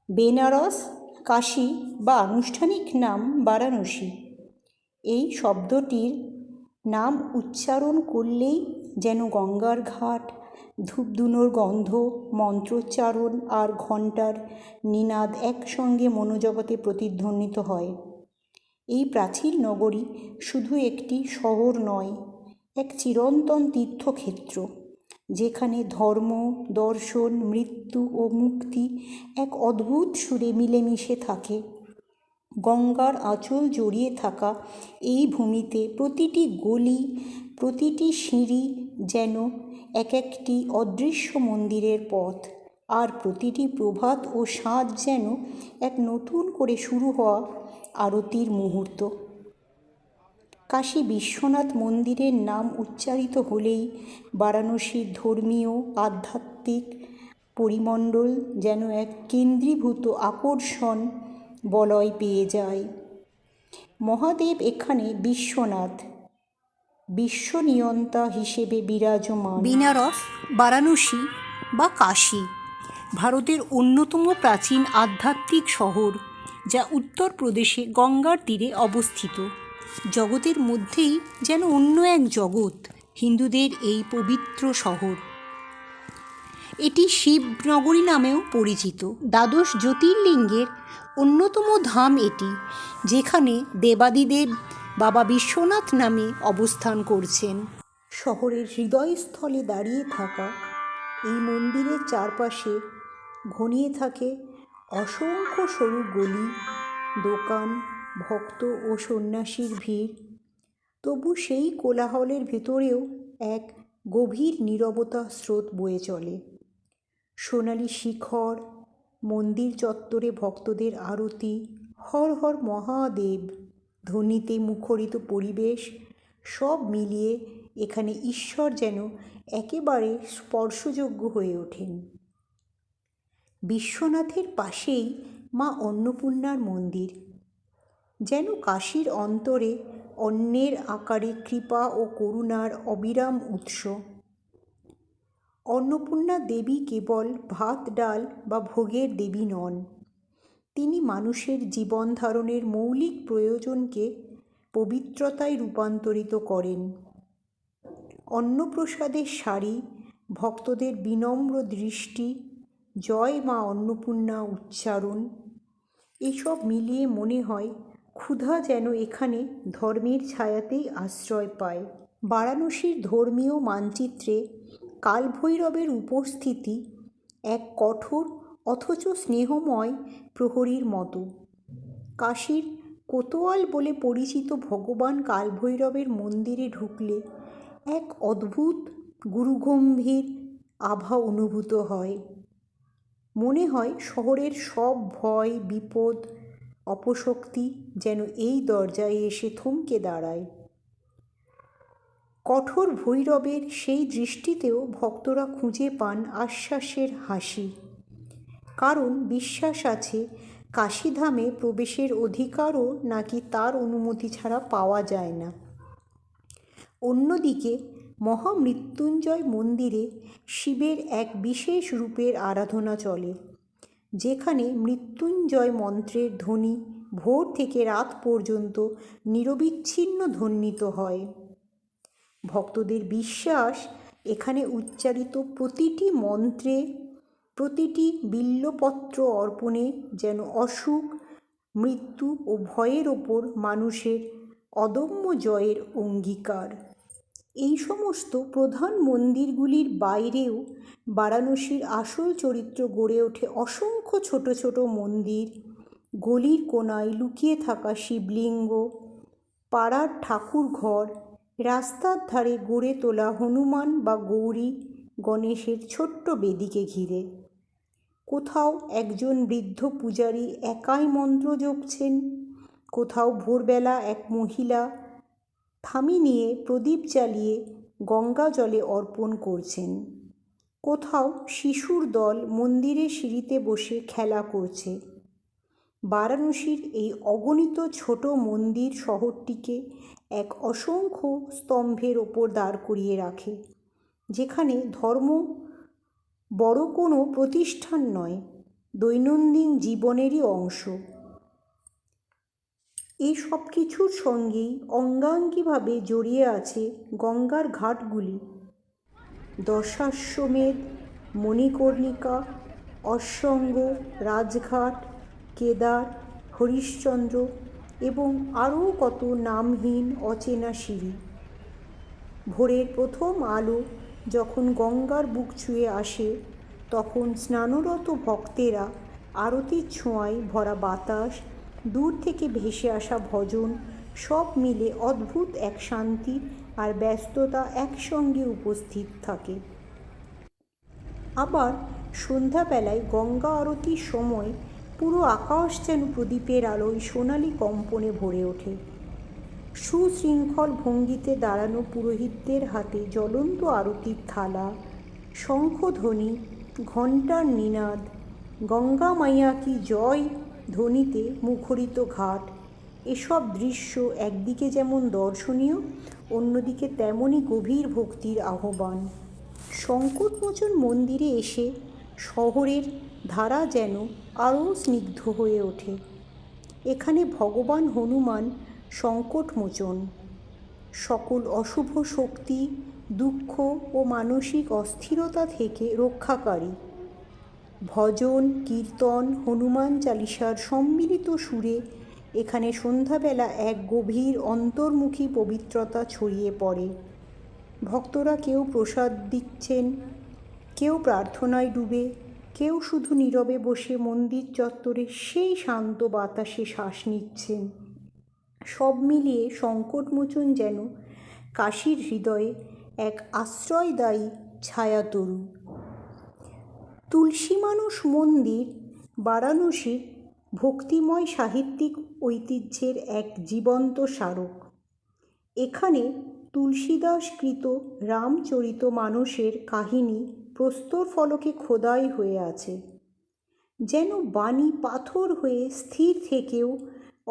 বেনারস, কাশী বা আনুষ্ঠানিক নাম বারাণসী। এই শব্দটির নাম উচ্চারণ করলেই যেন গঙ্গার ঘাট, ধূপধুনোর গন্ধ, মন্ত্রোচ্চারণ আর ঘণ্টার নিনাদ একসঙ্গে মনোজগতে প্রতিধ্বনিত হয়। এই প্রাচীন নগরী শুধু একটি শহর নয়, এক চিরন্তন তীর্থক্ষেত্র, যেখানে ধর্ম, দর্শন, মৃত্যু ও মুক্তি এক অদ্ভুত সুরে মিলেমিশে থাকে। গঙ্গার আঁচল জড়িয়ে থাকা এই ভূমিতে প্রতিটি গলি, প্রতিটি সিঁড়ি যেন এক একটি অদৃশ্য মন্দিরের পথ, আর প্রতিটি প্রভাত ও সাঁঝ যেন এক নতুন করে শুরু হওয়া আরতির মুহূর্ত। কাশী বিশ্বনাথ মন্দিরের নাম উচ্চারিত হলেই বারাণসীর ধর্মীয় আধ্যাত্মিক পরিমণ্ডল যেন এক কেন্দ্রীভূত আকর্ষণ বলয় পেয়ে যায়। মহাদেব এখানে বিশ্বনাথ, বিশ্বনিয়ন্তা হিসেবে বিরাজমান। বেনারস, বারাণসী বা কাশী ভারতের অন্যতম প্রাচীন আধ্যাত্মিক শহর, যা উত্তরপ্রদেশে গঙ্গার তীরে অবস্থিত। জগতের মধ্যেই যেন অন্য এক জগৎ হিন্দুদের এই পবিত্র শহর। এটি শিবনগরী নামেও পরিচিত। দ্বাদশ জ্যোতির্লিঙ্গের অন্যতম ধাম এটি, যেখানে দেবাদিদেব বাবা বিশ্বনাথ নামে অবস্থান করছেন। শহরের হৃদয়স্থলে দাঁড়িয়ে থাকা এই মন্দিরের চারপাশে ঘনিয়ে থাকে অসংখ্য সরু গলি, দোকান, ভক্ত ও সন্ন্যাসীর ভিড়। তবু সেই কোলাহলের ভেতরেও এক গভীর নীরবতা স্রোত বয়ে চলে। সোনালি শিখর, মন্দির চত্বরে ভক্তদের আরতি, হর হর মহাদেব ধ্বনিতে মুখরিত পরিবেশ, সব মিলিয়ে এখানে ঈশ্বর যেন একেবারে স্পর্শযোগ্য হয়ে ওঠেন। বিশ্বনাথের পাশেই মা অন্নপূর্ণার মন্দির, যেন কাশীর অন্তরে অন্নের আকারে কৃপা ও করুণার অবিরাম উৎস। অন্নপূর্ণা দেবী কেবল ভাত ডাল বা ভোগের দেবী নন, তিনি মানুষের জীবন ধারণের মৌলিক প্রয়োজনকে পবিত্রতায় রূপান্তরিত করেন। অন্নপ্রসাদের সারি, ভক্তদের বিনম্র দৃষ্টি, জয় মা অন্নপূর্ণা উচ্চারণ, এসব মিলিয়ে মনে হয় ক্ষুধা যেন এখানে ধর্মের ছায়াতেই আশ্রয় পায়। বারাণসীর ধর্মীয় মানচিত্রে কালভৈরবের উপস্থিতি এক কঠোর অথচ স্নেহময় প্রহরীর মতো। কাশীর কোতোয়াল বলে পরিচিত ভগবান কালভৈরবের মন্দিরে ঢুকলে এক অদ্ভুত গুরুগম্ভীর আভা অনুভূত হয়। মনে হয় শহরের সব ভয়, বিপদ, অপশক্তি যেন এই দরজায় এসে থমকে দাঁড়ায়। কঠোর ভৈরবের সেই দৃষ্টিতেও ভক্তরা খুঁজে পান আশ্বাসের হাসি, কারণ বিশ্বাস আছে কাশীধামে প্রবেশের অধিকারও নাকি তার অনুমতি ছাড়া পাওয়া যায় না। অন্যদিকে মহামৃত্যুঞ্জয় মন্দিরে শিবের এক বিশেষ রূপের আরাধনা চলে, যেখানে মৃত্যুঞ্জয় মন্ত্রের ধ্বনি ভোর থেকে রাত পর্যন্ত নিরবিচ্ছিন্ন ধ্বনিত হয়। ভক্তদের বিশ্বাস এখানে উচ্চারিত প্রতিটি মন্ত্রে, প্রতিটি বিল্বপত্র অর্পণে যেন অসুখ, মৃত্যু ও ভয়ের ওপর মানুষের অদম্য জয়ের অঙ্গীকার। এই সমস্ত প্রধান মন্দিরগুলির বাইরেও বারাণসীর আসল চরিত্র গড়ে ওঠে অসংখ্য ছোট ছোট মন্দির, গলির কোণায় লুকিয়ে থাকা শিবলিঙ্গ, পাড়ার ঠাকুরঘর, রাস্তার ধারে গড়ে তোলা হনুমান বা গৌরী গণেশের ছোট্ট বেদিকে ঘিরে। কোথাও একজন বৃদ্ধ পূজারী একাই মন্ত্র জপছেন, কোথাও ভোরবেলা এক মহিলা থামি নিয়ে প্রদীপ জ্বালিয়ে গঙ্গা জলে অর্পণ করছেন, কোথাও শিশুর দল মন্দিরের সিঁড়িতে বসে খেলা করছে। বারাণসীর এই অগণিত ছোট মন্দির শহরটিকে এক অসংখ্য স্তম্ভের ওপর দাঁড় করিয়ে রাখে, যেখানে ধর্ম বড় কোনো প্রতিষ্ঠান নয়, দৈনন্দিন জীবনেরই অংশ। এই সব কিছুর সঙ্গেই অঙ্গাঙ্গিভাবে জড়িয়ে আছে গঙ্গার ঘাটগুলি। দশাশ্বমেধ, মণিকর্ণিকা, অশ্বঙ্গ, রাজঘাট, কেদার, হরিশ্চন্দ্র এবং আরও কত নামহীন অচেনা সিঁড়ি। ভোরের প্রথম আলো যখন গঙ্গার বুক ছুঁয়ে আসে, তখন স্নানরত ভক্তেরা, আরতির ছোঁয়ায় ভরা বাতাস, দূর থেকে ভেসে আসা ভজন, সব মিলে অদ্ভুত এক শান্তি আর ব্যস্ততা একসঙ্গে উপস্থিত থাকে। আবার সন্ধ্যাবেলায় গঙ্গা আরতির সময় পুরো আকাশ যেন প্রদীপের আলোয় সোনালি কম্পনে ভরে ওঠে। সুশৃঙ্খল ভঙ্গিতে দাঁড়ানো পুরোহিতদের হাতে জ্বলন্ত আরতির থালা, শঙ্খধ্বনি, ঘণ্টার নিনাদ, গঙ্গা মাইয়া কি জয় ধ্বনিতে মুখরিত ঘাট, এসব দৃশ্য একদিকে যেমন দর্শনীয়, অন্যদিকে তেমনই গভীর ভক্তির আহ্বান। সংকটমোচন মন্দিরে এসে শহরের ধারা যেন আরও স্নিগ্ধ হয়ে ওঠে। এখানে ভগবান হনুমান সংকটমোচন, সকল অশুভ শক্তি, দুঃখ ও মানসিক অস্থিরতা থেকে রক্ষাকারী। ভজন, কীর্তন, হনুমান চালিসার সম্মিলিত সুরে এখানে সন্ধ্যাবেলা এক গভীর অন্তর্মুখী পবিত্রতা ছড়িয়ে পড়ে। ভক্তরা কেউ প্রসাদ দিচ্ছেন, কেউ প্রার্থনায় ডুবে, কেউ শুধু নীরবে বসে মন্দির চত্বরে সেই শান্ত বাতাসে শ্বাস নিচ্ছেন। সব মিলিয়ে সংকটমোচন যেন কাশীর হৃদয়ে এক আশ্রয়দায়ী ছায়াতরু। তুলসী মানস মন্দির বারাণসীর ভক্তিময় সাহিত্যিক ঐতিহ্যের এক জীবন্ত স্মারক। এখানে তুলসীদাসকৃত রামচরিত মানসের কাহিনী প্রস্তর ফলকে খোদাই হয়ে আছে, যেন বাণী পাথর হয়ে স্থির থেকেও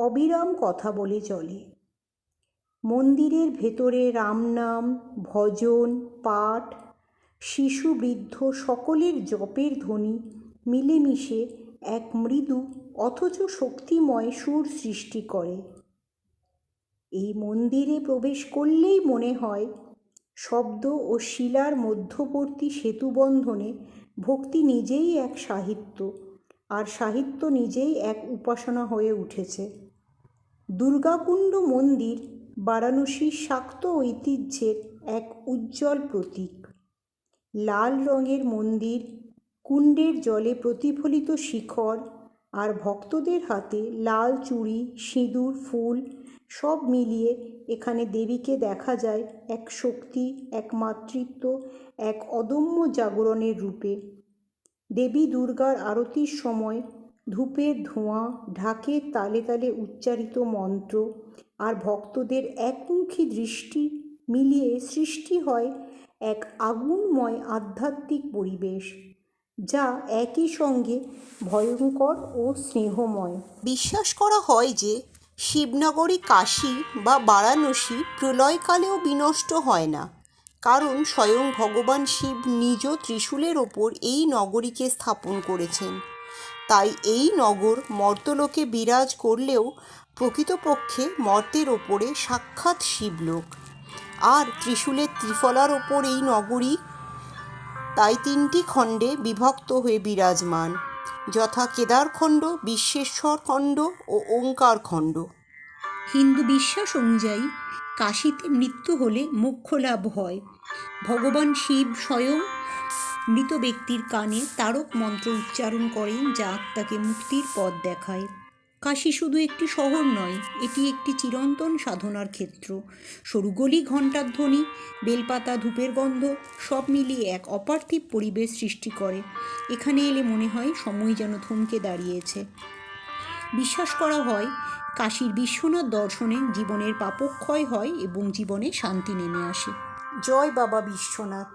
অবিরাম কথা বলে চলে। মন্দিরের ভেতরে রামনাম, ভজন, পাঠ, শিশু বৃদ্ধ সকলের জপের ধ্বনি মিলেমিশে এক মৃদু অথচ শক্তিময় সুর সৃষ্টি করে। এই মন্দিরে প্রবেশ করলেই মনে হয় শব্দ ও শিলার মধ্যবর্তী সেতুবন্ধনে ভক্তি নিজেই এক সাহিত্য, আর সাহিত্য নিজেই এক উপাসনা হয়ে উঠেছে। দুর্গাকুণ্ড মন্দির বারাণসীর শাক্ত ঐতিহ্যের এক উজ্জ্বল প্রতীক। লাল রঙের মন্দির, কুণ্ডের জলে প্রতিফলিত শিখর, আর ভক্তদের হাতে লাল চুড়ি, সিঁদুর, ফুল, সব মিলিয়ে এখানে দেবীকে দেখা যায় এক শক্তি, এক মাতৃত্ব, এক অদম্য জাগরণের রূপে। দেবী দুর্গার আরতির সময় ধূপের ধোঁয়া, ঢাকের তালে তালে উচ্চারিত মন্ত্র আর ভক্তদের একমুখী দৃষ্টি মিলিয়ে সৃষ্টি হয় এক আগুনময় আধ্যাত্মিক পরিবেশ, যা একই সঙ্গে ভয়ঙ্কর ও স্নেহময়। বিশ্বাস করা হয় যে শিবনগরী কাশী বা বারাণসী প্রলয়কালেও বিনষ্ট হয় না, কারণ স্বয়ং ভগবান শিব নিজ ত্রিশূলের ওপর এই নগরীকে স্থাপন করেছেন। তাই এই নগর মর্ত্যলোকে বিরাজ করলেও প্রকৃতপক্ষে মর্তের ওপরে সাক্ষাৎ শিবলোক। আর ত্রিশূলের ত্রিফলার ওপর এই নগরী তাই তিনটি খণ্ডে বিভক্ত হয়ে বিরাজমান, যথা কেদারখণ্ড, বিশ্বেশ্বর খণ্ড ও ওঙ্কার খণ্ড। হিন্দু বিশ্বাস অনুযায়ী কাশীতে মৃত্যু হলে মোক্ষ লাভ হয়। ভগবান শিব স্বয়ং মৃত ব্যক্তির কানে তারক মন্ত্র উচ্চারণ করেন, যা আত্মাকে মুক্তির পথ দেখায়। কাশী শুধু একটি শহর নয়, এটি একটি চিরন্তন সাধনার ক্ষেত্র। সরু গলি, ঘণ্টার ধ্বনি, বেলপাতা, ধূপের গন্ধ সব মিলিয়ে এক অপার্থিব পরিবেশ সৃষ্টি করে। এখানে এলে মনে হয় সময় যেন থমকে দাঁড়িয়েছে। বিশ্বাস করা হয় কাশীর বিশ্বনাথ দর্শনে জীবনের পাপক্ষয় হয় এবং জীবনে শান্তি নেমে আসে। জয় বাবা বিশ্বনাথ।